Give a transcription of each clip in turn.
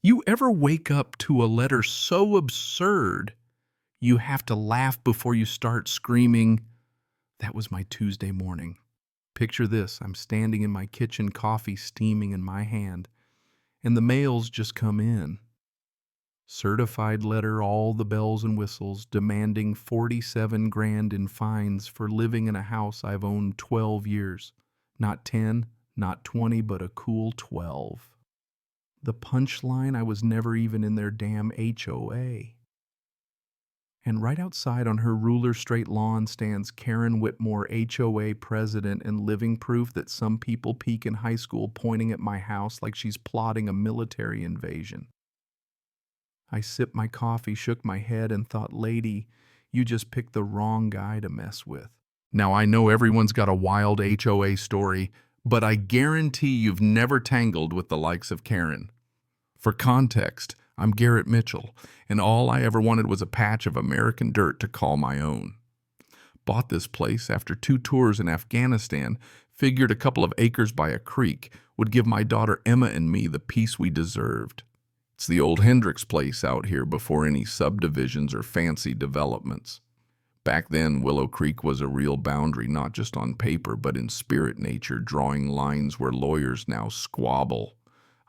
You ever wake up to a letter so absurd you have to laugh before you start screaming? That was my Tuesday morning. Picture this, I'm standing in my kitchen, coffee steaming in my hand, and the mail's just come in. Certified letter, all the bells and whistles, demanding 47 grand in fines for living in a house I've owned 12 years. Not 10, not 20, but a cool 12. The punchline, I was never even in their damn HOA. And right outside on her ruler straight lawn stands Karen Whitmore, HOA president, and living proof that some people peak in high school, pointing at my house like she's plotting a military invasion. I sipped my coffee, shook my head, and thought, lady, you just picked the wrong guy to mess with. Now, I know everyone's got a wild HOA story, but I guarantee you've never tangled with the likes of Karen. For context, I'm Garrett Mitchell, and all I ever wanted was a patch of American dirt to call my own. Bought this place after 2 tours in Afghanistan, figured a couple of acres by a creek would give my daughter Emma and me the peace we deserved. It's the old Hendricks place out here before any subdivisions or fancy developments. Back then, Willow Creek was a real boundary, not just on paper, but in spirit nature, drawing lines where lawyers now squabble.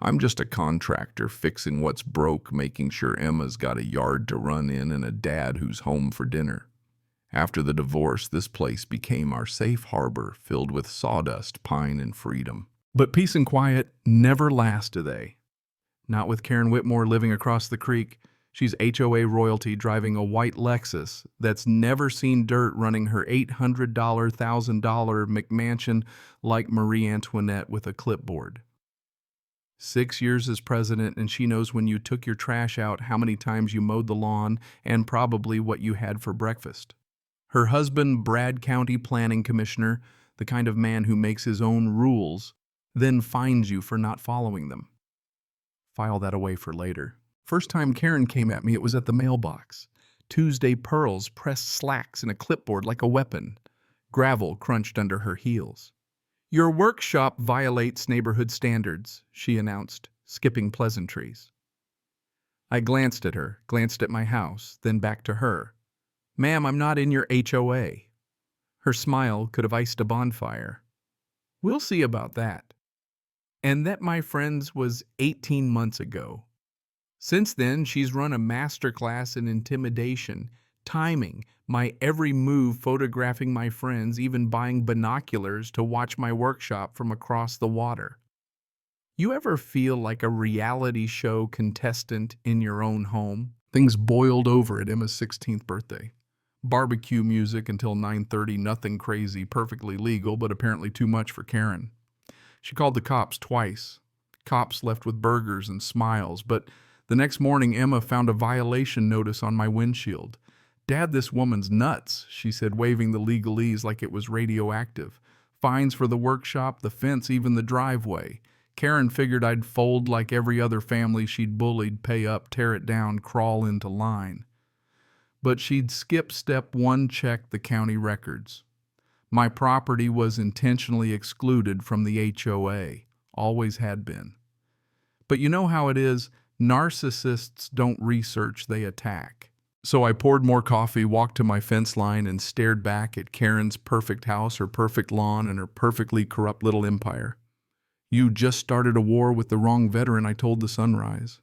I'm just a contractor fixing what's broke, making sure Emma's got a yard to run in and a dad who's home for dinner. After the divorce, this place became our safe harbor, filled with sawdust, pine, and freedom. But peace and quiet never last, do they? Not with Karen Whitmore living across the creek. She's HOA royalty, driving a white Lexus that's never seen dirt, running her $800,000 McMansion like Marie Antoinette with a clipboard. 6 years as president, and she knows when you took your trash out, how many times you mowed the lawn, and probably what you had for breakfast. Her husband, Brad County Planning Commissioner, the kind of man who makes his own rules, then fines you for not following them. File that away for later. First time Karen came at me, it was at the mailbox. Tuesday pearls, pressed slacks, and a clipboard like a weapon. Gravel crunched under her heels. Your workshop violates neighborhood standards, she announced, skipping pleasantries. I glanced at her, glanced at my house, then back to her. Ma'am, I'm not in your HOA. Her smile could have iced a bonfire. We'll see about that. And that, my friends, was 18 months ago. Since then, she's run a masterclass in intimidation, timing my every move, photographing my friends, even buying binoculars to watch my workshop from across the water. You ever feel like a reality show contestant in your own home? Things boiled over at Emma's 16th birthday. Barbecue music until 9:30, nothing crazy, perfectly legal, but apparently too much for Karen. She called the cops twice. Cops left with burgers and smiles, but the next morning Emma found a violation notice on my windshield. Dad, this woman's nuts, she said, waving the legalese like it was radioactive. Fines for the workshop, the fence, even the driveway. Karen figured I'd fold like every other family she'd bullied, pay up, tear it down, crawl into line. But she'd skip step 1, check the county records. My property was intentionally excluded from the HOA, always had been. But you know how it is, narcissists don't research, they attack. So I poured more coffee, walked to my fence line, and stared back at Karen's perfect house, her perfect lawn, and her perfectly corrupt little empire. You just started a war with the wrong veteran, I told the Sunrise.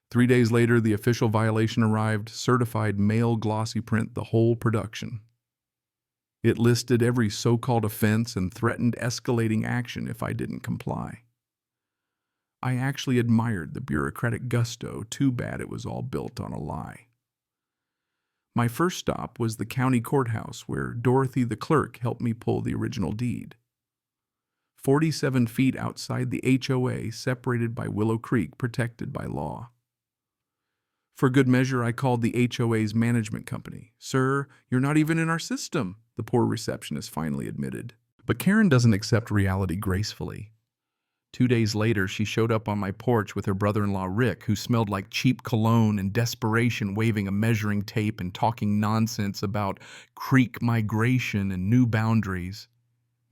3 days later, the official violation arrived, certified mail glossy print, the whole production. It listed every so-called offense and threatened escalating action if I didn't comply. I actually admired the bureaucratic gusto. Too bad it was all built on a lie. My first stop was the county courthouse, where Dorothy the clerk helped me pull the original deed. 47 feet outside the HOA, separated by Willow Creek, protected by law. For good measure, I called the HOA's management company. Sir, you're not even in our system, the poor receptionist finally admitted. But Karen doesn't accept reality gracefully. 2 days later, she showed up on my porch with her brother-in-law Rick, who smelled like cheap cologne, in desperation, waving a measuring tape and talking nonsense about creek migration and new boundaries.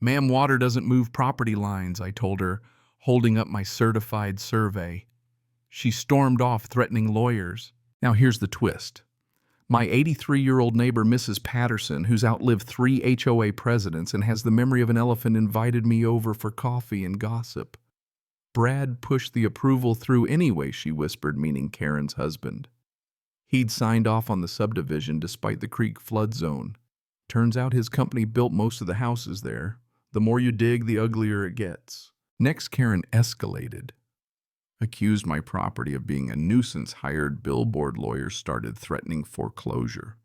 Ma'am, water doesn't move property lines, I told her, holding up my certified survey. She stormed off, threatening lawyers. Now here's the twist. My 83-year-old neighbor, Mrs. Patterson, who's outlived 3 HOA presidents and has the memory of an elephant, invited me over for coffee and gossip. Brad pushed the approval through anyway, she whispered, meaning Karen's husband. He'd signed off on the subdivision despite the creek flood zone. Turns out his company built most of the houses there. The more you dig, the uglier it gets. Next, Karen escalated. Accused my property of being a nuisance, hired billboard lawyers, started threatening foreclosure.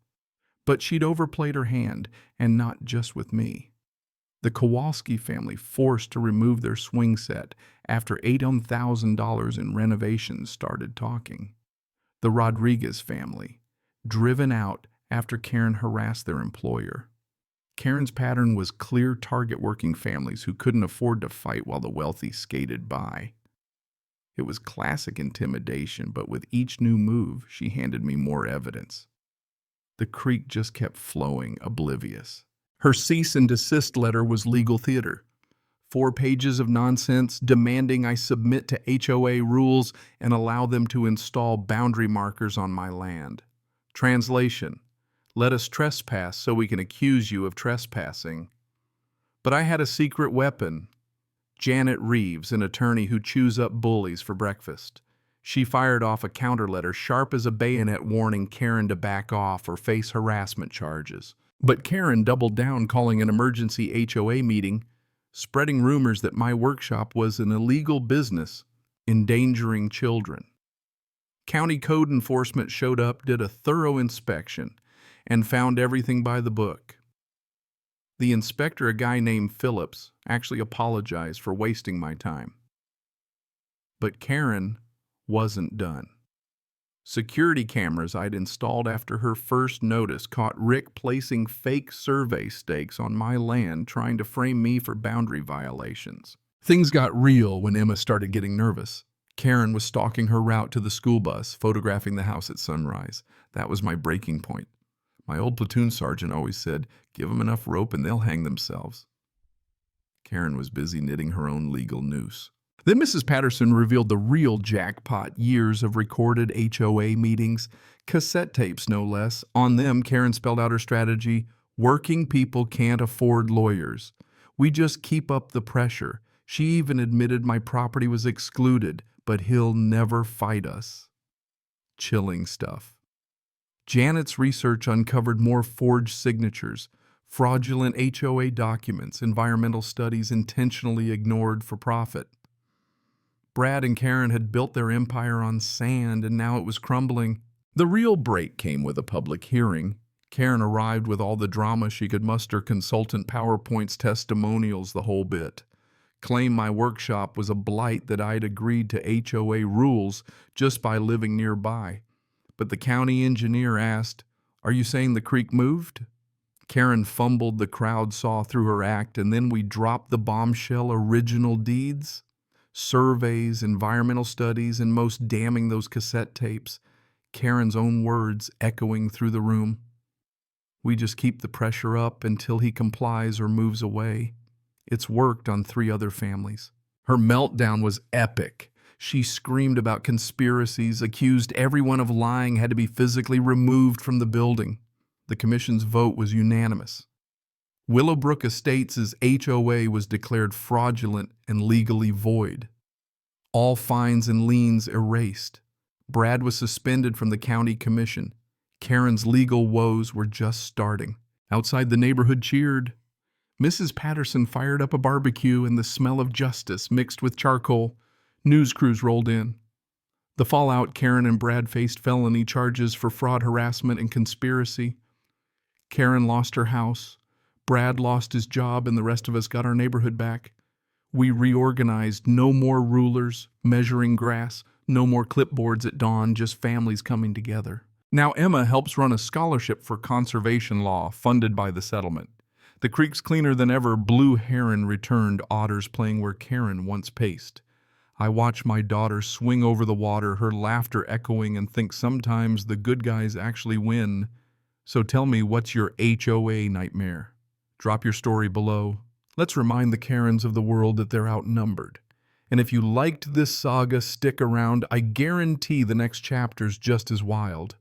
But she'd overplayed her hand, and not just with me. The Kowalski family forced to remove their swing set after $8,000 in renovations started talking. The Rodriguez family, driven out after Karen harassed their employer. Karen's pattern was clear: target working families who couldn't afford to fight while the wealthy skated by. It was classic intimidation, but with each new move, she handed me more evidence. The creek just kept flowing, oblivious. Her cease and desist letter was legal theater. 4 pages of nonsense demanding I submit to HOA rules and allow them to install boundary markers on my land. Translation: let us trespass so we can accuse you of trespassing. But I had a secret weapon. Janet Reeves, an attorney who chews up bullies for breakfast. She fired off a counter letter sharp as a bayonet, warning Karen to back off or face harassment charges. But Karen doubled down, calling an emergency HOA meeting, spreading rumors that my workshop was an illegal business, endangering children. County code enforcement showed up, did a thorough inspection, and found everything by the book. The inspector, a guy named Phillips, actually apologized for wasting my time. But Karen wasn't done. Security cameras I'd installed after her first notice caught Rick placing fake survey stakes on my land, trying to frame me for boundary violations. Things got real when Emma started getting nervous. Karen was stalking her route to the school bus, photographing the house at sunrise. That was my breaking point. My old platoon sergeant always said, give them enough rope and they'll hang themselves. Karen was busy knitting her own legal noose. Then Mrs. Patterson revealed the real jackpot: years of recorded HOA meetings, cassette tapes no less. On them, Karen spelled out her strategy: working people can't afford lawyers. We just keep up the pressure. She even admitted my property was excluded, but he'll never fight us. Chilling stuff. Janet's research uncovered more forged signatures, fraudulent HOA documents, environmental studies intentionally ignored for profit. Brad and Karen had built their empire on sand, and now it was crumbling. The real break came with a public hearing. Karen arrived with all the drama she could muster: consultant PowerPoints, testimonials, the whole bit. Claimed my workshop was a blight, that I'd agreed to HOA rules just by living nearby. But the county engineer asked, "Are you saying the creek moved?" Karen fumbled, the crowd saw through her act, and then we dropped the bombshell: original deeds, surveys, environmental studies, and most damning, those cassette tapes. Karen's own words echoing through the room. We just keep the pressure up until he complies or moves away. It's worked on 3 other families. Her meltdown was epic. She screamed about conspiracies, accused everyone of lying, had to be physically removed from the building. The commission's vote was unanimous. Willowbrook Estates' HOA was declared fraudulent and legally void. All fines and liens erased. Brad was suspended from the county commission. Karen's legal woes were just starting. Outside, the neighborhood cheered. Mrs. Patterson fired up a barbecue, and the smell of justice mixed with charcoal. News crews rolled in. The fallout: Karen and Brad faced felony charges for fraud, harassment, and conspiracy. Karen lost her house. Brad lost his job, and the rest of us got our neighborhood back. We reorganized. No more rulers measuring grass. No more clipboards at dawn, just families coming together. Now Emma helps run a scholarship for conservation law funded by the settlement. The creek's cleaner than ever. Blue heron returned, otters playing where Karen once paced. I watch my daughter swing over the water, her laughter echoing, and think sometimes the good guys actually win. So tell me, what's your HOA nightmare? Drop your story below. Let's remind the Karens of the world that they're outnumbered. And if you liked this saga, stick around. I guarantee the next chapter's just as wild.